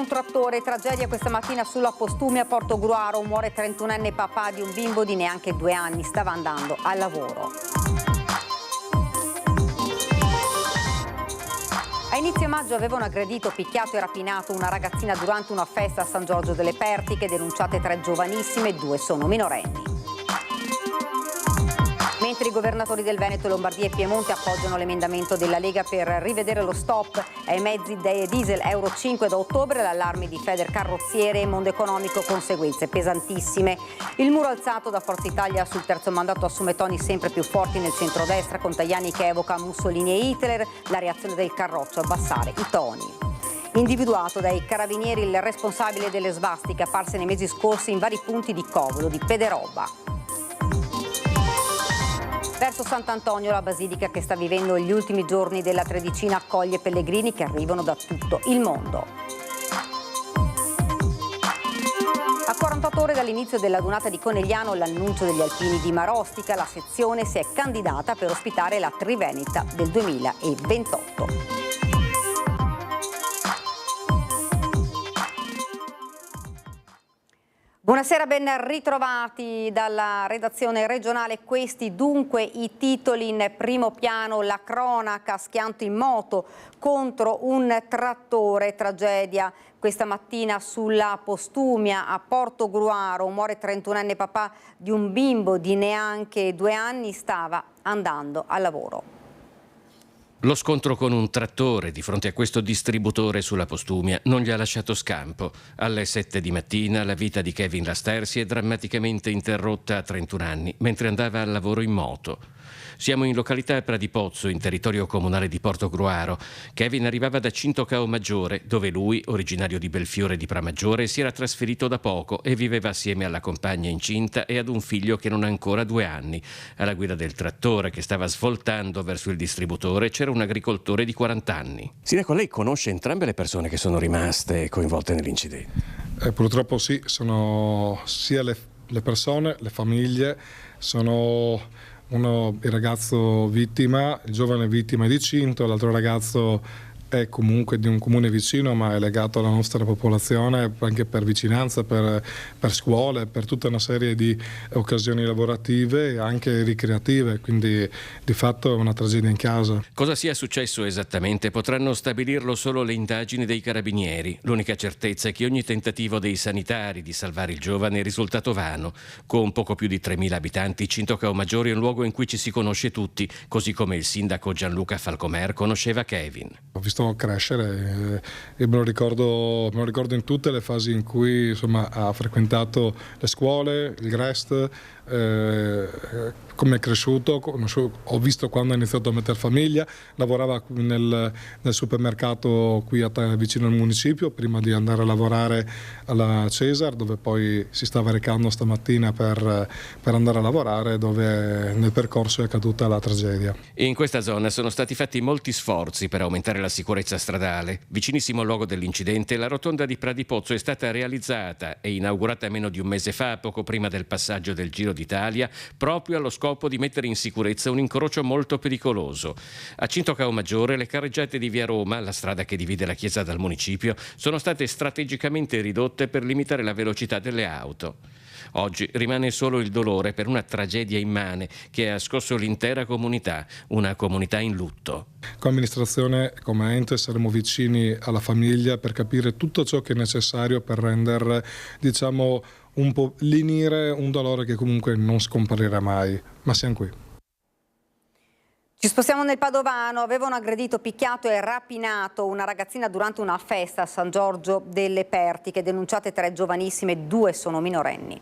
un trattore, tragedia questa mattina sulla Postumia a Portogruaro, muore 31enne papà di un bimbo di neanche 2 anni, stava andando al lavoro. A inizio maggio avevano aggredito, picchiato e rapinato una ragazzina durante una festa a San Giorgio delle Pertiche, denunciate 3 giovanissime, 2 sono minorenni. Mentre i governatori del Veneto, Lombardia e Piemonte appoggiano l'emendamento della Lega per rivedere lo stop ai mezzi diesel Euro 5 da ottobre, l'allarme di Feder Carrozziere e Mondo Economico, conseguenze pesantissime. Il muro alzato da Forza Italia sul terzo mandato assume toni sempre più forti nel centrodestra, con Tajani che evoca Mussolini e Hitler, la reazione del Carroccio abbassare i toni. Individuato dai carabinieri il responsabile delle svastiche apparse nei mesi scorsi in vari punti di Covolo, di Pederoba. Verso Sant'Antonio, la basilica che sta vivendo gli ultimi giorni della tredicina accoglie pellegrini che arrivano da tutto il mondo. A 48 ore dall'inizio della Dunata di Conegliano, l'annuncio degli alpini di Marostica, la sezione si è candidata per ospitare la Triveneta del 2028. Buonasera, ben ritrovati dalla redazione regionale. Questi dunque i titoli in primo piano: la cronaca, schianto in moto contro un trattore, tragedia questa mattina sulla Postumia a Portogruaro, muore 31enne papà di un bimbo di neanche 2 anni, stava andando al lavoro. Lo scontro con un trattore di fronte a questo distributore sulla Postumia non gli ha lasciato scampo. Alle 7 di mattina la vita di Kevin Laster si è drammaticamente interrotta a 31 anni mentre andava al lavoro in moto. Siamo in località Pradipozzo, in territorio comunale di Portogruaro. Kevin arrivava da Cintocao Maggiore, dove lui, originario di Belfiore di Pramaggiore, si era trasferito da poco e viveva assieme alla compagna incinta e ad un figlio che non ha ancora 2 anni. Alla guida del trattore che stava svoltando verso il distributore c'era un agricoltore di 40 anni. Sindaco, lei conosce entrambe le persone che sono rimaste coinvolte nell'incidente? Purtroppo sì, sono sia le persone, le famiglie, sono il ragazzo vittima, il giovane vittima è di Cinto, l'altro ragazzo è comunque di un comune vicino ma è legato alla nostra popolazione anche per vicinanza, per scuole, per tutta una serie di occasioni lavorative e anche ricreative, quindi di fatto è una tragedia in casa. Cosa sia successo esattamente potranno stabilirlo solo le indagini dei carabinieri. L'unica certezza è che ogni tentativo dei sanitari di salvare il giovane è risultato vano. Con poco più di 3.000 abitanti, Cintocao Maggiore è un luogo in cui ci si conosce tutti, così come il sindaco Gianluca Falcomer conosceva Kevin. Ho visto crescere e me lo ricordo in tutte le fasi in cui insomma ha frequentato le scuole, il GREST, come è cresciuto, ho visto quando ha iniziato a mettere famiglia, lavorava nel supermercato qui vicino al municipio prima di andare a lavorare alla Cesar, dove poi si stava recando stamattina per andare a lavorare, dove nel percorso è accaduta la tragedia. In questa zona sono stati fatti molti sforzi per aumentare la sicurezza stradale. Vicinissimo al luogo dell'incidente, la rotonda di Pradipozzo è stata realizzata e inaugurata meno di un mese fa, poco prima del passaggio del Giro d'Italia, proprio allo scopo di mettere in sicurezza un incrocio molto pericoloso. A Cintocao Maggiore le carreggiate di Via Roma, la strada che divide la chiesa dal municipio, sono state strategicamente ridotte per limitare la velocità delle auto. Oggi rimane solo il dolore per una tragedia immane che ha scosso l'intera comunità, una comunità in lutto. Come amministrazione, come ente, saremo vicini alla famiglia per capire tutto ciò che è necessario per rendere, un po' lenire un dolore che comunque non scomparirà mai, ma siamo qui. Ci spostiamo nel Padovano. Avevano aggredito, picchiato e rapinato una ragazzina durante una festa a San Giorgio delle Pertiche, denunciate 3 giovanissime, 2 sono minorenni.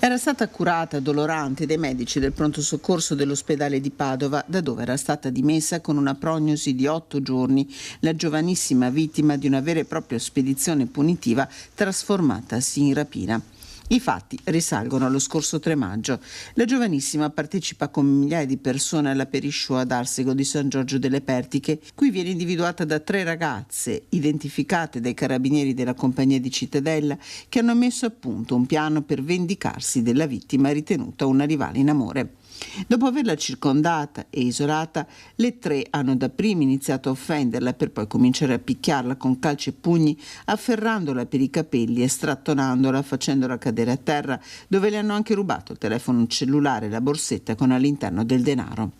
Era stata curata dolorante dai medici del pronto soccorso dell'ospedale di Padova, da dove era stata dimessa con una prognosi di 8 giorni, la giovanissima vittima di una vera e propria spedizione punitiva trasformatasi in rapina. I fatti risalgono allo scorso 3 maggio. La giovanissima partecipa con migliaia di persone alla periscoa ad Arsego di San Giorgio delle Pertiche. Qui viene individuata da 3 ragazze, identificate dai carabinieri della compagnia di Cittadella, che hanno messo a punto un piano per vendicarsi della vittima ritenuta una rivale in amore. Dopo averla circondata e isolata, le tre hanno dapprima iniziato a offenderla per poi cominciare a picchiarla con calci e pugni, afferrandola per i capelli e strattonandola, facendola cadere a terra, dove le hanno anche rubato il telefono cellulare e la borsetta con all'interno del denaro.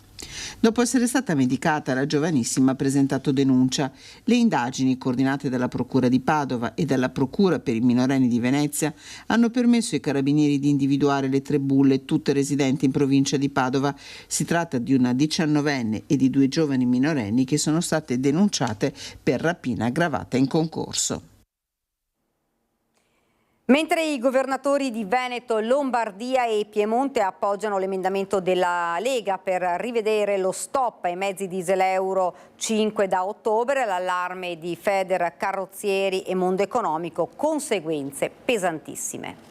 Dopo essere stata medicata, la giovanissima ha presentato denuncia. Le indagini, coordinate dalla Procura di Padova e dalla Procura per i minorenni di Venezia, hanno permesso ai carabinieri di individuare le tre bulle, tutte residenti in provincia di Padova. Si tratta di una 19enne e di 2 giovani minorenni che sono state denunciate per rapina aggravata in concorso. Mentre i governatori di Veneto, Lombardia e Piemonte appoggiano l'emendamento della Lega per rivedere lo stop ai mezzi diesel Euro 5 da ottobre, l'allarme di Feder Carrozzieri e Mondo Economico, conseguenze pesantissime.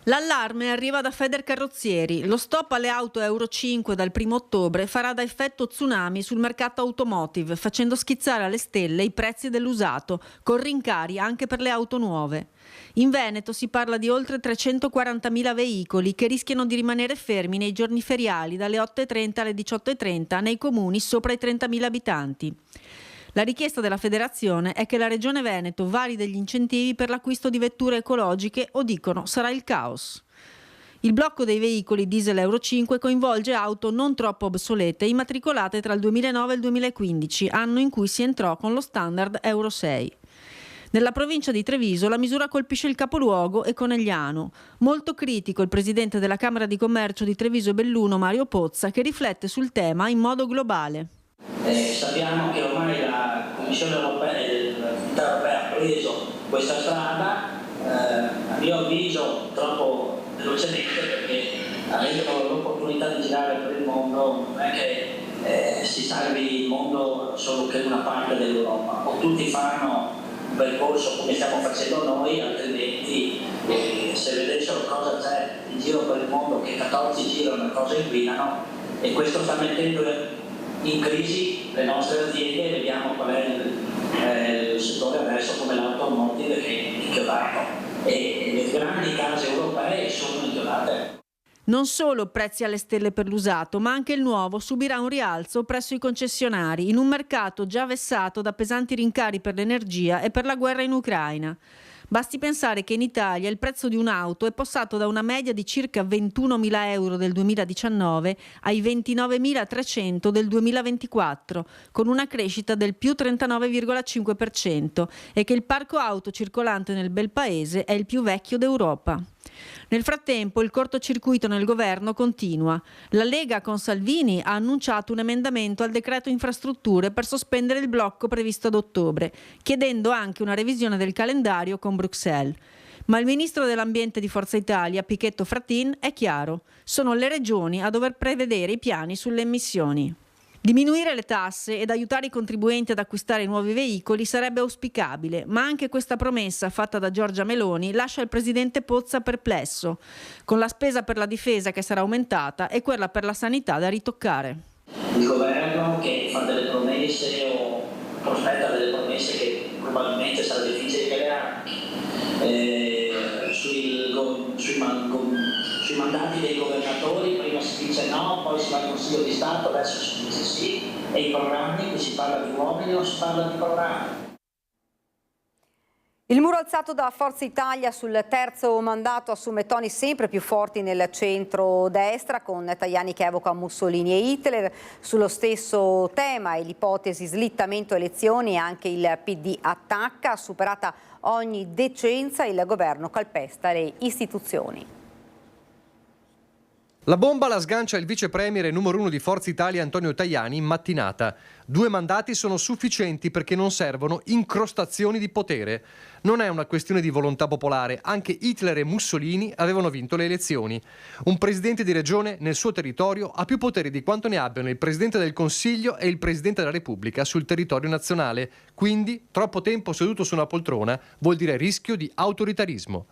L'allarme arriva da Feder Carrozzieri. Lo stop alle auto Euro 5 dal 1 ottobre farà da effetto tsunami sul mercato automotive, facendo schizzare alle stelle i prezzi dell'usato, con rincari anche per le auto nuove. In Veneto si parla di oltre 340.000 veicoli che rischiano di rimanere fermi nei giorni feriali dalle 8.30 alle 18.30 nei comuni sopra i 30.000 abitanti. La richiesta della federazione è che la Regione Veneto vari degli incentivi per l'acquisto di vetture ecologiche o dicono sarà il caos. Il blocco dei veicoli diesel Euro 5 coinvolge auto non troppo obsolete immatricolate tra il 2009 e il 2015, anno in cui si entrò con lo standard Euro 6. Nella provincia di Treviso la misura colpisce il capoluogo e Conegliano. Molto critico il presidente della Camera di Commercio di Treviso Belluno, Mario Pozza, che riflette sul tema in modo globale. Sappiamo che ormai la Commissione europea e l'Unione europea ha preso questa strada, a mio avviso troppo velocemente, perché avendo l'opportunità di girare per il mondo non è che si salvi il mondo solo che una parte dell'Europa, o tutti fanno un percorso come stiamo facendo noi, altrimenti se vedessero cosa c'è in giro per il mondo, che 14 girano e cosa inquinano, e questo sta mettendo in crisi le nostre aziende. Vediamo qual è il settore adesso come l'automotive che è inchiodato, e le grandi case europee sono inchiodate. Non solo prezzi alle stelle per l'usato, ma anche il nuovo subirà un rialzo presso i concessionari in un mercato già vessato da pesanti rincari per l'energia e per la guerra in Ucraina. Basti pensare che in Italia il prezzo di un'auto è passato da una media di circa 21.000 euro del 2019 ai 29.300 del 2024, con una crescita del più 39,5%, e che il parco auto circolante nel bel paese è il più vecchio d'Europa. Nel frattempo il cortocircuito nel governo continua. La Lega con Salvini ha annunciato un emendamento al decreto infrastrutture per sospendere il blocco previsto ad ottobre, chiedendo anche una revisione del calendario con Bruxelles. Ma il ministro dell'Ambiente di Forza Italia, Pichetto Fratin, è chiaro: sono le regioni a dover prevedere i piani sulle emissioni. Diminuire le tasse ed aiutare i contribuenti ad acquistare nuovi veicoli sarebbe auspicabile, ma anche questa promessa fatta da Giorgia Meloni lascia il presidente Pozza perplesso, con la spesa per la difesa che sarà aumentata e quella per la sanità da ritoccare. Il governo che fa delle promesse o prospetta delle promesse che probabilmente sarà difficile realizzare, sui mandati dei governatori prima si dice no, poi si va al Consiglio di Stato, adesso si dice sì, e i programmi, qui si parla di uomini o si parla di programmi. Il muro alzato da Forza Italia sul terzo mandato assume toni sempre più forti nel centro-destra, con Tajani che evoca Mussolini e Hitler. Sullo stesso tema e l'ipotesi slittamento elezioni, anche il PD attacca. Superata ogni decenza, il governo calpesta le istituzioni. La bomba la sgancia il vice premier e numero 1 di Forza Italia Antonio Tajani in mattinata. 2 mandati sono sufficienti perché non servono incrostazioni di potere. Non è una questione di volontà popolare, anche Hitler e Mussolini avevano vinto le elezioni. Un presidente di regione nel suo territorio ha più poteri di quanto ne abbiano il presidente del Consiglio e il presidente della Repubblica sul territorio nazionale. Quindi, troppo tempo seduto su una poltrona vuol dire rischio di autoritarismo.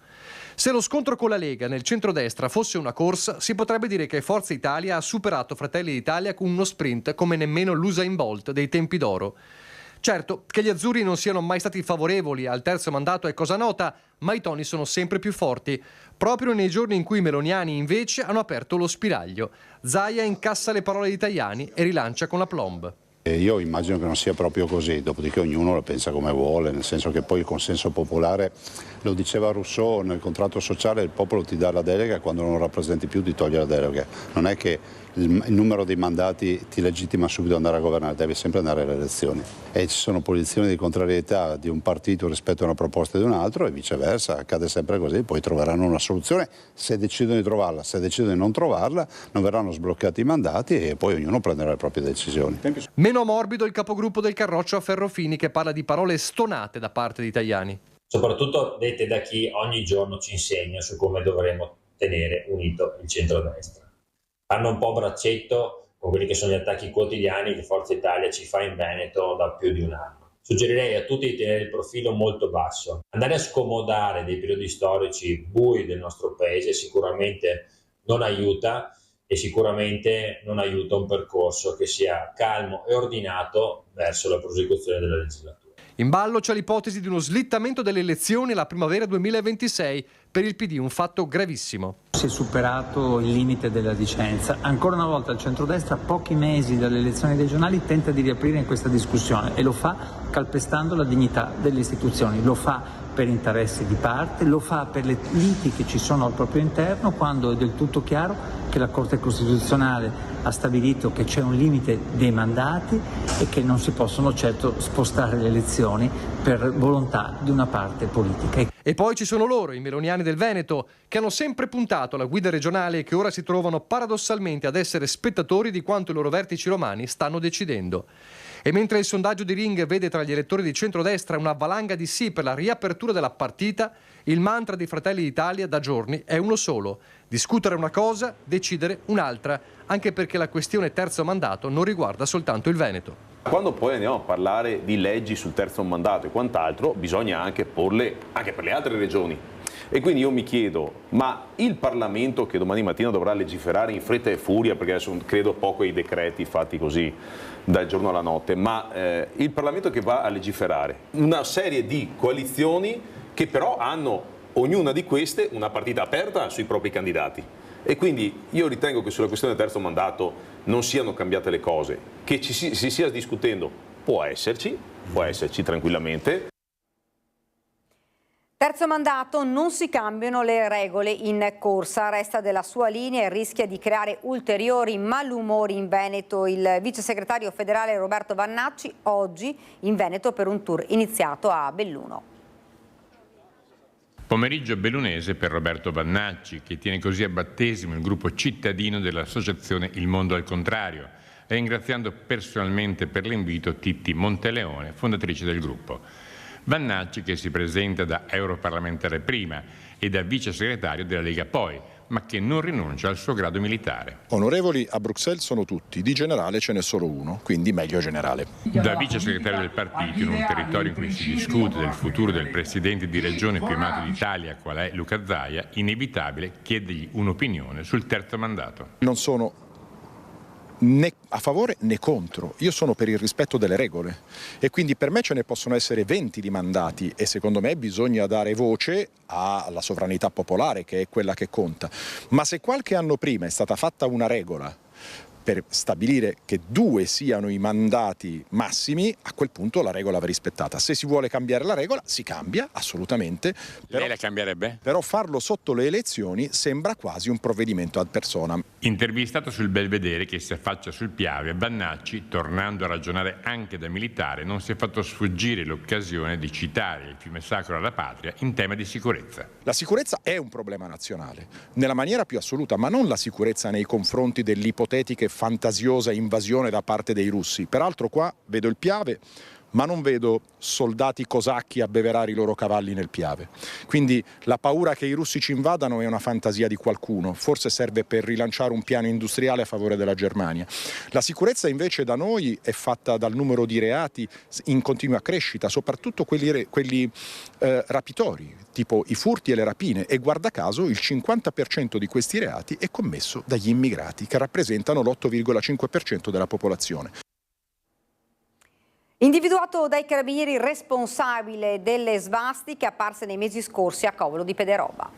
Se lo scontro con la Lega nel centrodestra fosse una corsa, si potrebbe dire che Forza Italia ha superato Fratelli d'Italia con uno sprint come nemmeno l'Usain Bolt dei tempi d'oro. Certo, che gli azzurri non siano mai stati favorevoli al terzo mandato è cosa nota, ma i toni sono sempre più forti, proprio nei giorni in cui i meloniani invece hanno aperto lo spiraglio. Zaia incassa le parole di Tajani e rilancia con aplomb. Io immagino che non sia proprio così, dopodiché ognuno la pensa come vuole, nel senso che poi il consenso popolare, lo diceva Rousseau, nel contratto sociale il popolo ti dà la delega, quando non rappresenti più ti toglie la delega. Non è che il numero dei mandati ti legittima subito ad andare a governare, devi sempre andare alle elezioni. E ci sono posizioni di contrarietà di un partito rispetto a una proposta di un altro e viceversa, accade sempre così, poi troveranno una soluzione se decidono di trovarla, se decidono di non trovarla non verranno sbloccati i mandati e poi ognuno prenderà le proprie decisioni. Meno morbido il capogruppo del Carroccio a Ferrofini, che parla di parole stonate da parte di Tajani. Soprattutto dette da chi ogni giorno ci insegna su come dovremo tenere unito il centrodestra. Fanno un po' braccetto con quelli che sono gli attacchi quotidiani che Forza Italia ci fa in Veneto da più di un anno. Suggerirei a tutti di tenere il profilo molto basso. Andare a scomodare dei periodi storici bui del nostro paese sicuramente non aiuta e sicuramente non aiuta un percorso che sia calmo e ordinato verso la prosecuzione della legislatura. In ballo c'è l'ipotesi di uno slittamento delle elezioni alla primavera 2026, per il PD un fatto gravissimo. Si è superato il limite della licenza. Ancora una volta il centrodestra, a pochi mesi dalle elezioni regionali, tenta di riaprire in questa discussione e lo fa calpestando la dignità delle istituzioni, lo fa per interessi di parte, lo fa per le liti che ci sono al proprio interno, quando è del tutto chiaro che la Corte Costituzionale ha stabilito che c'è un limite dei mandati e che non si possono certo spostare le elezioni per volontà di una parte politica. E poi ci sono loro, i meloniani del Veneto, che hanno sempre puntato alla guida regionale e che ora si trovano paradossalmente ad essere spettatori di quanto i loro vertici romani stanno decidendo. E mentre il sondaggio di Ring vede tra gli elettori di centrodestra una valanga di sì per la riapertura della partita, il mantra di Fratelli d'Italia da giorni è uno solo: discutere una cosa, decidere un'altra, anche perché la questione terzo mandato non riguarda soltanto il Veneto. Quando poi andiamo a parlare di leggi sul terzo mandato e quant'altro, bisogna anche porle anche per le altre regioni. E quindi io mi chiedo, ma il Parlamento che domani mattina dovrà legiferare in fretta e furia, perché adesso credo poco ai decreti fatti così dal giorno alla notte, ma il Parlamento che va a legiferare, una serie di coalizioni che però hanno, ognuna di queste, una partita aperta sui propri candidati. E quindi io ritengo che sulla questione del terzo mandato non siano cambiate le cose, che si stia discutendo può esserci tranquillamente. Terzo mandato, non si cambiano le regole in corsa, resta della sua linea e rischia di creare ulteriori malumori in Veneto. Il vice segretario federale Roberto Vannacci oggi in Veneto per un tour iniziato a Belluno. Pomeriggio bellunese per Roberto Vannacci, che tiene così a battesimo il gruppo cittadino dell'associazione Il Mondo al Contrario, ringraziando personalmente per l'invito Titti Monteleone, fondatrice del gruppo. Vannacci che si presenta da europarlamentare prima e da vice segretario della Lega poi, ma che non rinuncia al suo grado militare. Onorevoli a Bruxelles sono tutti, di generale ce n'è solo uno, quindi meglio generale. Da vice segretario del partito, in un territorio in cui si discute del futuro del presidente di regione più amato d'Italia, qual è Luca Zaia, inevitabile chiedergli un'opinione sul terzo mandato. Non sono né a favore né contro, io sono per il rispetto delle regole e quindi per me ce ne possono essere 20 di mandati e secondo me bisogna dare voce alla sovranità popolare, che è quella che conta, ma se qualche anno prima è stata fatta una regola per stabilire che 2 siano i mandati massimi, a quel punto la regola va rispettata. Se si vuole cambiare la regola, si cambia, assolutamente. Lei la cambierebbe? Però farlo sotto le elezioni sembra quasi un provvedimento ad personam. Intervistato sul Belvedere che si affaccia sul Piave, Vannacci, tornando a ragionare anche da militare, non si è fatto sfuggire l'occasione di citare il fiume sacro alla patria in tema di sicurezza. La sicurezza è un problema nazionale, nella maniera più assoluta, ma non la sicurezza nei confronti dell'ipotetica e fantasiosa invasione da parte dei russi. Peraltro qua vedo il Piave, ma non vedo soldati cosacchi abbeverare i loro cavalli nel Piave. Quindi la paura che i russi ci invadano è una fantasia di qualcuno, forse serve per rilanciare un piano industriale a favore della Germania. La sicurezza invece da noi è fatta dal numero di reati in continua crescita, soprattutto quelli rapitori, tipo i furti e le rapine, e guarda caso il 50% di questi reati è commesso dagli immigrati, che rappresentano l'8,5% della popolazione. Individuato dai carabinieri responsabile delle svastiche apparse nei mesi scorsi a Covolo di Pederobba.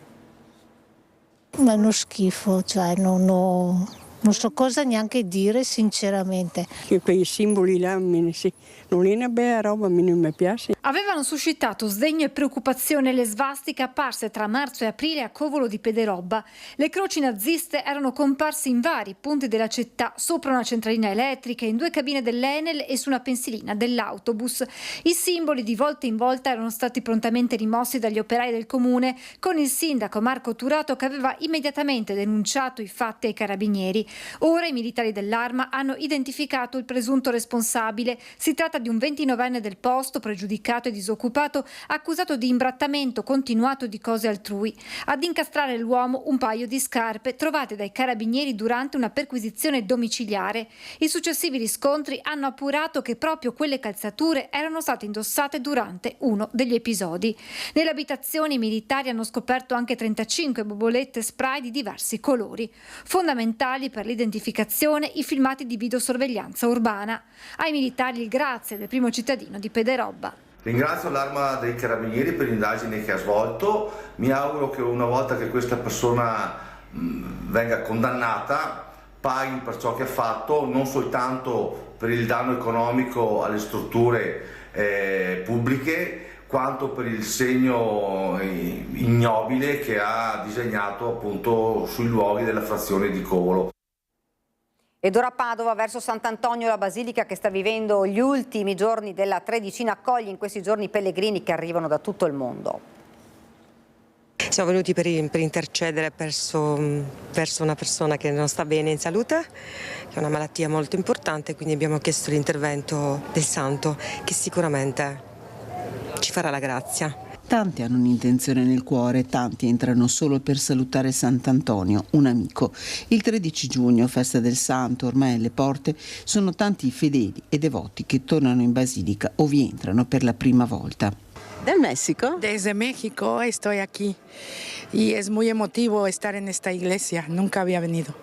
Ma è uno schifo, cioè non so cosa neanche dire sinceramente. Che quei simboli là non è una bella roba, a me non mi piace. Avevano suscitato sdegno e preoccupazione le svastiche apparse tra marzo e aprile a Covolo di Pederobba. Le croci naziste erano comparse in vari punti della città, sopra una centralina elettrica, in 2 cabine dell'Enel e su una pensilina dell'autobus. I simboli di volta in volta erano stati prontamente rimossi dagli operai del comune, con il sindaco Marco Turato che aveva immediatamente denunciato i fatti ai carabinieri. Ora i militari dell'Arma hanno identificato il presunto responsabile. Si tratta di un 29enne del posto, pregiudicato e disoccupato, accusato di imbrattamento continuato di cose altrui. Ad incastrare l'uomo un paio di scarpe trovate dai carabinieri durante una perquisizione domiciliare. I successivi riscontri hanno appurato che proprio quelle calzature erano state indossate durante uno degli episodi. Nelle abitazioni i militari hanno scoperto anche 35 bombolette spray di diversi colori. Fondamentali per l'identificazione i filmati di videosorveglianza urbana. Ai militari il grazie del primo cittadino di Pederobba. Ringrazio l'Arma dei Carabinieri per l'indagine che ha svolto. Mi auguro che una volta che questa persona venga condannata paghi per ciò che ha fatto, non soltanto per il danno economico alle strutture pubbliche, quanto per il segno ignobile che ha disegnato appunto sui luoghi della frazione di Covolo. Ed ora Padova verso Sant'Antonio, la basilica che sta vivendo gli ultimi giorni della Tredicina, accoglie in questi giorni pellegrini che arrivano da tutto il mondo. Siamo venuti per intercedere verso una persona che non sta bene in salute, che ha una malattia molto importante, quindi abbiamo chiesto l'intervento del Santo, che sicuramente ci farà la grazia. Tanti hanno un'intenzione nel cuore, tanti entrano solo per salutare Sant'Antonio, un amico. Il 13 giugno, festa del Santo, ormai alle porte, sono tanti i fedeli e devoti che tornano in basilica o vi entrano per la prima volta. ¿Del México? Desde México estoy aquí y es muy emotivo estar en esta iglesia, nunca había venido.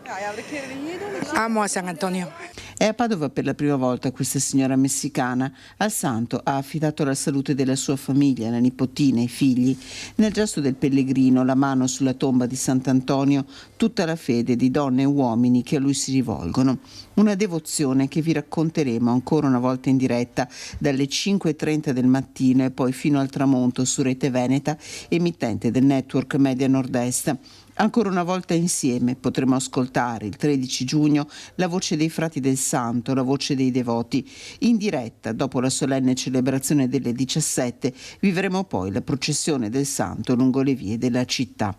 Amo a San Antonio. È a Padova per la prima volta questa signora messicana. Al santo ha affidato la salute della sua famiglia, la nipotina, i figli. Nel gesto del pellegrino, la mano sulla tomba di Sant'Antonio, tutta la fede di donne e uomini che a lui si rivolgono. Una devozione che vi racconteremo ancora una volta in diretta dalle 5:30 del mattino e poi fino al tramonto su Rete Veneta, emittente del network Media Nord-Est. Ancora una volta insieme potremo ascoltare il 13 giugno la voce dei frati del Santo, la voce dei devoti. In diretta, dopo la solenne celebrazione delle 17, vivremo poi la processione del Santo lungo le vie della città.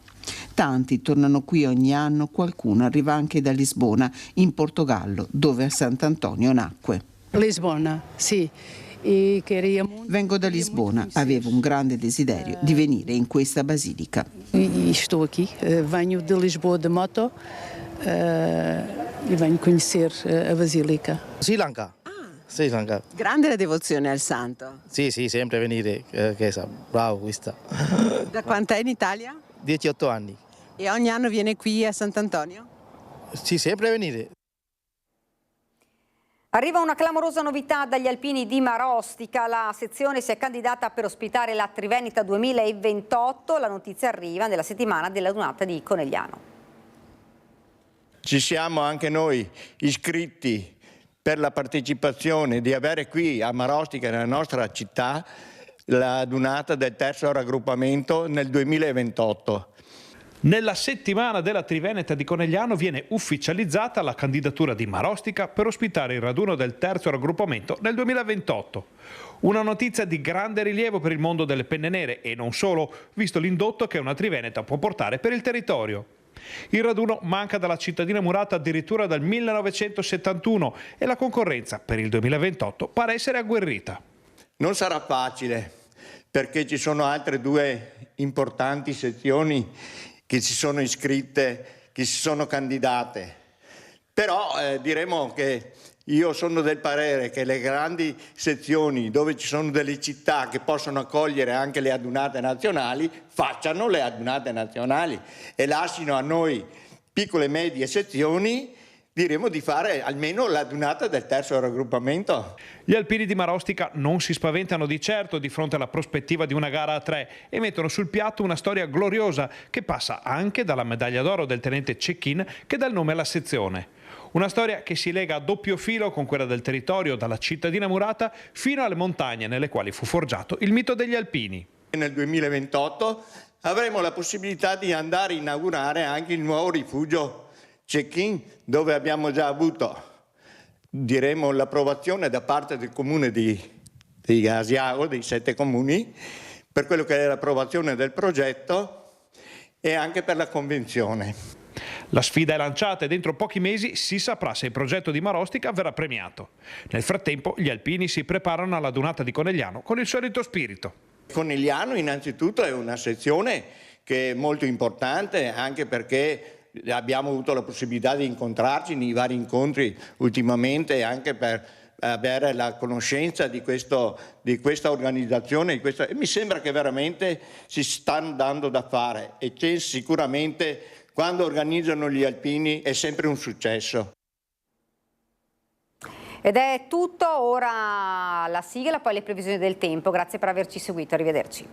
Tanti tornano qui ogni anno, qualcuno arriva anche da Lisbona, in Portogallo, dove a Sant'Antonio nacque. Lisbona, sì. Vengo da Lisbona, avevo un grande desiderio di venire in questa basilica. Estou aqui, venho de Lisboa de moto e venho conhecer a basílica. Sri Lanka. Sri Lanka. Grande la devozione al santo. Sì, sempre venire, bravo questa. Da quant'è in Italia? 18 anni. E ogni anno viene qui a Sant'Antonio? Sì, sempre venire. Arriva una clamorosa novità dagli alpini di Marostica, la sezione si è candidata per ospitare la Triveneta 2028, la notizia arriva nella settimana della Dunata di Conegliano. Ci siamo anche noi iscritti per la partecipazione di avere qui a Marostica, nella nostra città, la Dunata del terzo raggruppamento nel 2028. Nella settimana della Triveneta di Conegliano viene ufficializzata la candidatura di Marostica per ospitare il raduno del terzo raggruppamento nel 2028. Una notizia di grande rilievo per il mondo delle penne nere e non solo, visto l'indotto che una Triveneta può portare per il territorio. Il raduno manca dalla cittadina murata addirittura dal 1971 e la concorrenza per il 2028 pare essere agguerrita. Non sarà facile perché ci sono altre due importanti sezioni che si sono iscritte, che si sono candidate. Però diremo che io sono del parere che le grandi sezioni dove ci sono delle città che possono accogliere anche le adunate nazionali, facciano le adunate nazionali e lasciano a noi piccole e medie sezioni diremo di fare almeno la dunata del terzo raggruppamento. Gli alpini di Marostica non si spaventano di certo di fronte alla prospettiva di una gara a 3 e mettono sul piatto una storia gloriosa che passa anche dalla medaglia d'oro del tenente Cecchin che dà il nome alla sezione. Una storia che si lega a doppio filo con quella del territorio, dalla cittadina murata fino alle montagne nelle quali fu forgiato il mito degli alpini. Nel 2028 avremo la possibilità di andare a inaugurare anche il nuovo rifugio Cecchin, dove abbiamo già avuto, diremo, l'approvazione da parte del comune di Asiago, dei 7 comuni, per quello che è l'approvazione del progetto e anche per la convenzione. La sfida è lanciata e dentro pochi mesi si saprà se il progetto di Marostica verrà premiato. Nel frattempo gli alpini si preparano alla dunata di Conegliano con il solito spirito. Conegliano innanzitutto è una sezione che è molto importante, anche perché abbiamo avuto la possibilità di incontrarci nei vari incontri ultimamente, anche per avere la conoscenza di questa organizzazione. E mi sembra che veramente si stanno dando da fare e che sicuramente quando organizzano gli alpini è sempre un successo. Ed è tutto, ora la sigla, poi le previsioni del tempo. Grazie per averci seguito, arrivederci.